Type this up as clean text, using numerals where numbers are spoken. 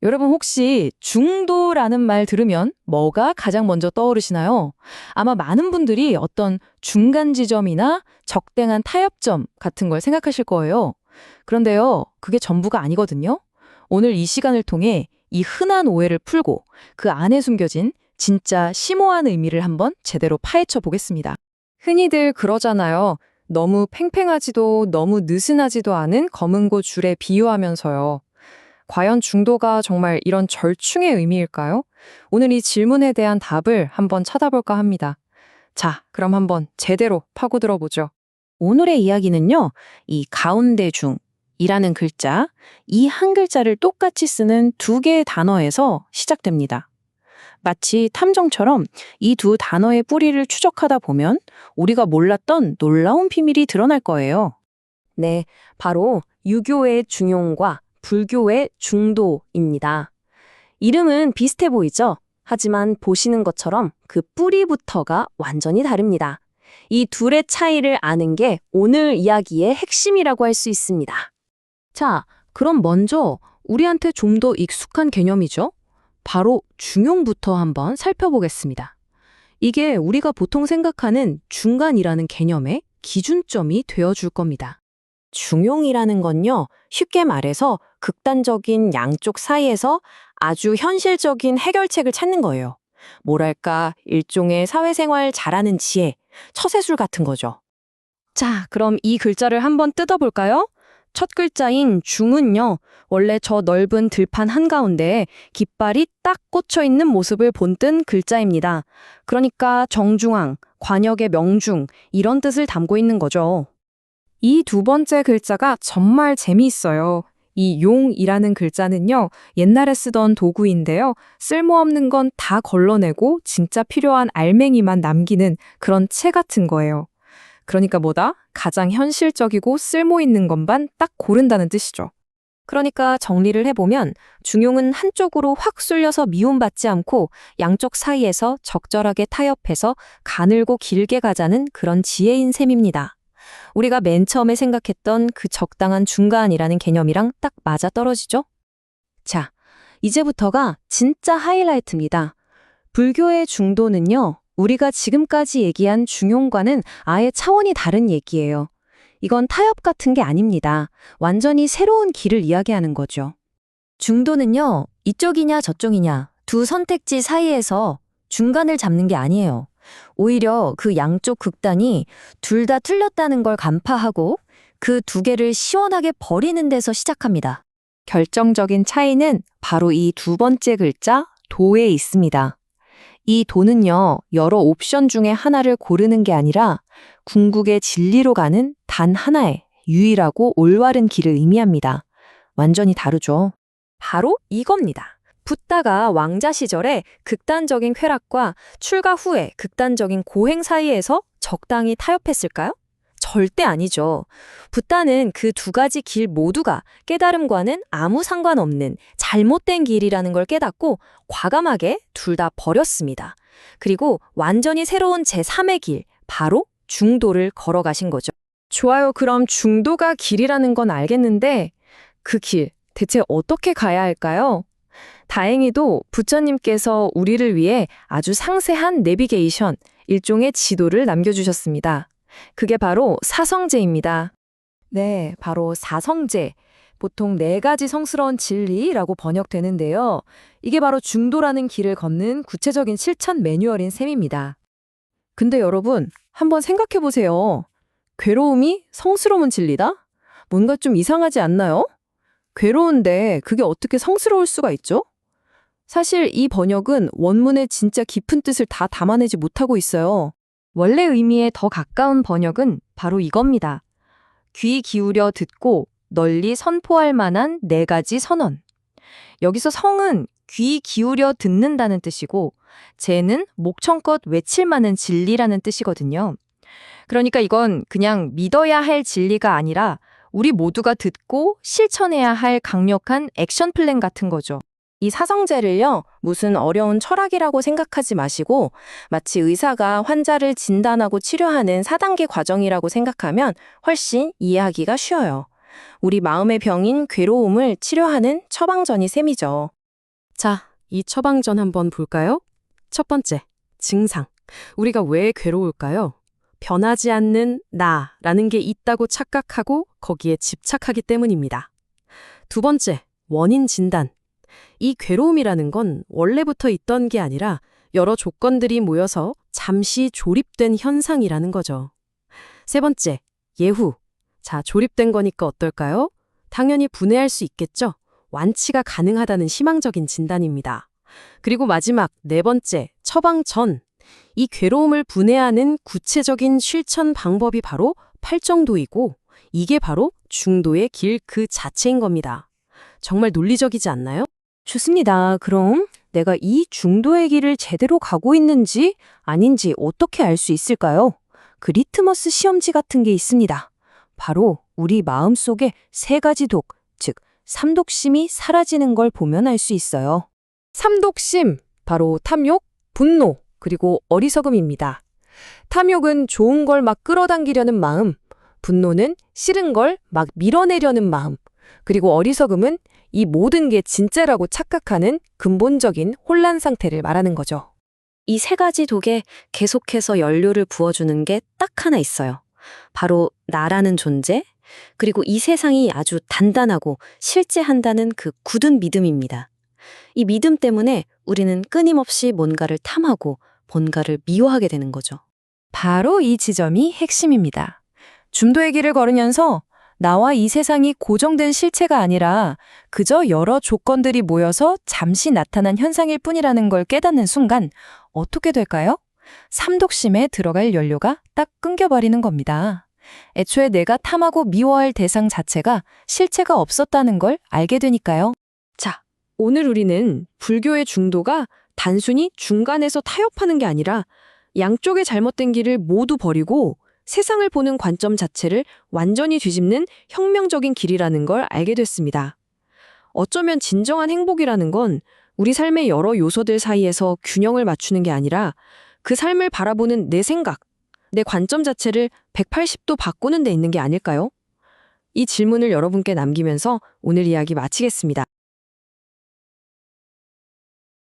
여러분 혹시 중도라는 말 들으면 뭐가 가장 먼저 떠오르시나요? 아마 많은 분들이 어떤 중간 지점이나 적당한 타협점 같은 걸 생각하실 거예요. 그런데요, 그게 전부가 아니거든요. 오늘 이 시간을 통해 이 흔한 오해를 풀고 그 안에 숨겨진 진짜 심오한 의미를 한번 제대로 파헤쳐 보겠습니다. 흔히들 그러잖아요. 너무 팽팽하지도 너무 느슨하지도 않은 검은 고 줄에 비유하면서요. 과연 중도가 정말 이런 절충의 의미일까요? 오늘 이 질문에 대한 답을 한번 찾아볼까 합니다. 자, 그럼 한번 제대로 파고들어 보죠. 오늘의 이야기는요, 이 가운데 중이라는 글자, 이 한 글자를 똑같이 쓰는 두 개의 단어에서 시작됩니다. 마치 탐정처럼 이 두 단어의 뿌리를 추적하다 보면 우리가 몰랐던 놀라운 비밀이 드러날 거예요. 네, 바로 유교의 중용과 불교의 중도입니다. 이름은 비슷해 보이죠? 하지만 보시는 것처럼 그 뿌리부터가 완전히 다릅니다. 이 둘의 차이를 아는 게 오늘 이야기의 핵심이라고 할 수 있습니다. 자, 그럼 먼저 우리한테 좀 더 익숙한 개념이죠? 바로 중용부터 한번 살펴보겠습니다. 이게 우리가 보통 생각하는 중간이라는 개념의 기준점이 되어줄 겁니다. 중용이라는 건요, 쉽게 말해서 극단적인 양쪽 사이에서 아주 현실적인 해결책을 찾는 거예요. 뭐랄까, 일종의 사회생활 잘하는 지혜, 처세술 같은 거죠. 자, 그럼 이 글자를 한번 뜯어볼까요? 첫 글자인 중은요, 원래 저 넓은 들판 한가운데에 깃발이 딱 꽂혀 있는 모습을 본뜬 글자입니다. 그러니까 정중앙, 관역의 명중, 이런 뜻을 담고 있는 거죠. 이 두 번째 글자가 정말 재미있어요. 이 용이라는 글자는요, 옛날에 쓰던 도구인데요. 쓸모없는 건 다 걸러내고 진짜 필요한 알맹이만 남기는 그런 채 같은 거예요. 그러니까 뭐다? 가장 현실적이고 쓸모있는 것만 딱 고른다는 뜻이죠. 그러니까 정리를 해보면 중용은 한쪽으로 확 쏠려서 미움받지 않고 양쪽 사이에서 적절하게 타협해서 가늘고 길게 가자는 그런 지혜인 셈입니다. 우리가 맨 처음에 생각했던 그 적당한 중간이라는 개념이랑 딱 맞아떨어지죠? 자, 이제부터가 진짜 하이라이트입니다. 불교의 중도는요, 우리가 지금까지 얘기한 중용과는 아예 차원이 다른 얘기예요. 이건 타협 같은 게 아닙니다. 완전히 새로운 길을 이야기하는 거죠. 중도는요, 이쪽이냐 저쪽이냐 두 선택지 사이에서 중간을 잡는 게 아니에요. 오히려 그 양쪽 극단이 둘 다 틀렸다는 걸 간파하고 그 두 개를 시원하게 버리는 데서 시작합니다. 결정적인 차이는 바로 이 두 번째 글자 도에 있습니다. 이 도는요, 여러 옵션 중에 하나를 고르는 게 아니라 궁극의 진리로 가는 단 하나의 유일하고 올바른 길을 의미합니다. 완전히 다르죠. 바로 이겁니다. 붓다가 왕자 시절에 극단적인 쾌락과 출가 후에 극단적인 고행 사이에서 적당히 타협했을까요? 절대 아니죠. 붓다는 그 두 가지 길 모두가 깨달음과는 아무 상관없는 잘못된 길이라는 걸 깨닫고 과감하게 둘 다 버렸습니다. 그리고 완전히 새로운 제3의 길, 바로 중도를 걸어가신 거죠. 좋아요. 그럼 중도가 길이라는 건 알겠는데 그 길 대체 어떻게 가야 할까요? 다행히도 부처님께서 우리를 위해 아주 상세한 내비게이션, 일종의 지도를 남겨주셨습니다. 그게 바로 사성제입니다. 네, 바로 사성제. 보통 4가지 성스러운 진리라고 번역되는데요. 이게 바로 중도라는 길을 걷는 구체적인 실천 매뉴얼인 셈입니다. 근데 여러분, 한번 생각해 보세요. 괴로움이 성스러운 진리다? 뭔가 좀 이상하지 않나요? 괴로운데 그게 어떻게 성스러울 수가 있죠? 사실 이 번역은 원문의 진짜 깊은 뜻을 다 담아내지 못하고 있어요. 원래 의미에 더 가까운 번역은 바로 이겁니다. 귀 기울여 듣고 널리 선포할 만한 4가지 선언. 여기서 성은 귀 기울여 듣는다는 뜻이고 제는 목청껏 외칠 만한 진리라는 뜻이거든요. 그러니까 이건 그냥 믿어야 할 진리가 아니라 우리 모두가 듣고 실천해야 할 강력한 액션 플랜 같은 거죠. 이 사성제를요, 무슨 어려운 철학이라고 생각하지 마시고 마치 의사가 환자를 진단하고 치료하는 4단계 과정이라고 생각하면 훨씬 이해하기가 쉬워요. 우리 마음의 병인 괴로움을 치료하는 처방전이 셈이죠. 자, 이 처방전 한번 볼까요? 첫 번째, 증상. 우리가 왜 괴로울까요? 변하지 않는 나라는 게 있다고 착각하고 거기에 집착하기 때문입니다. 두 번째, 원인 진단. 이 괴로움이라는 건 원래부터 있던 게 아니라 여러 조건들이 모여서 잠시 조립된 현상이라는 거죠. 세 번째, 예후. 자, 조립된 거니까 어떨까요? 당연히 분해할 수 있겠죠? 완치가 가능하다는 희망적인 진단입니다. 그리고 마지막 네 번째, 처방 전. 이 괴로움을 분해하는 구체적인 실천 방법이 바로 팔정도이고 이게 바로 중도의 길 그 자체인 겁니다. 정말 논리적이지 않나요? 좋습니다. 그럼 내가 이 중도의 길을 제대로 가고 있는지 아닌지 어떻게 알 수 있을까요? 그 리트머스 시험지 같은 게 있습니다. 바로 우리 마음속에 세 가지 독, 즉 삼독심이 사라지는 걸 보면 알 수 있어요. 삼독심, 바로 탐욕, 분노, 그리고 어리석음입니다. 탐욕은 좋은 걸 막 끌어당기려는 마음, 분노는 싫은 걸 막 밀어내려는 마음, 그리고 어리석음은 이 모든 게 진짜라고 착각하는 근본적인 혼란 상태를 말하는 거죠. 이 세 가지 독에 계속해서 연료를 부어주는 게 딱 하나 있어요. 바로 나라는 존재, 그리고 이 세상이 아주 단단하고 실제한다는 그 굳은 믿음입니다. 이 믿음 때문에 우리는 끊임없이 뭔가를 탐하고 뭔가를 미워하게 되는 거죠. 바로 이 지점이 핵심입니다. 중도의 길을 걸으면서 나와 이 세상이 고정된 실체가 아니라 그저 여러 조건들이 모여서 잠시 나타난 현상일 뿐이라는 걸 깨닫는 순간 어떻게 될까요? 삼독심에 들어갈 연료가 딱 끊겨버리는 겁니다. 애초에 내가 탐하고 미워할 대상 자체가 실체가 없었다는 걸 알게 되니까요. 자, 오늘 우리는 불교의 중도가 단순히 중간에서 타협하는 게 아니라 양쪽의 잘못된 길을 모두 버리고 세상을 보는 관점 자체를 완전히 뒤집는 혁명적인 길이라는 걸 알게 됐습니다. 어쩌면 진정한 행복이라는 건 우리 삶의 여러 요소들 사이에서 균형을 맞추는 게 아니라 그 삶을 바라보는 내 생각, 내 관점 자체를 180도 바꾸는 데 있는 게 아닐까요? 이 질문을 여러분께 남기면서 오늘 이야기 마치겠습니다.